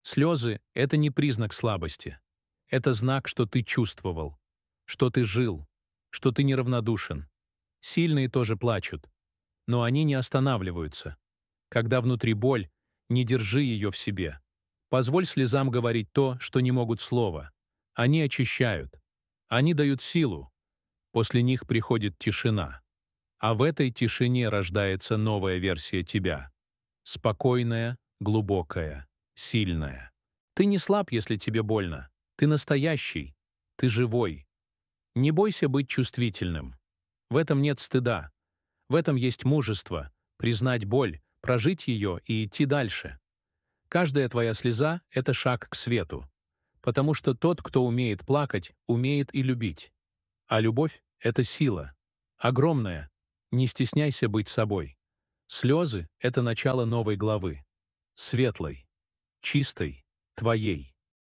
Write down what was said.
Слезы — это не признак слабости. Это знак, что ты чувствовал, что ты жил, что ты неравнодушен. Сильные тоже плачут, но они не останавливаются. Когда внутри боль, не держи ее в себе. Позволь слезам говорить то, что не могут слова. Они очищают. Они дают силу. После них приходит тишина. А в этой тишине рождается новая версия тебя. Спокойная, глубокая, сильная. Ты не слаб, если тебе больно. Ты настоящий. Ты живой. Не бойся быть чувствительным. В этом нет стыда. В этом есть мужество. Признать боль, прожить ее и идти дальше. Каждая твоя слеза — это шаг к свету. Потому что тот, кто умеет плакать, умеет и любить. А любовь — это сила. Огромная. Не стесняйся быть собой. Слезы — это начало новой главы. Светлой, чистой, твоей.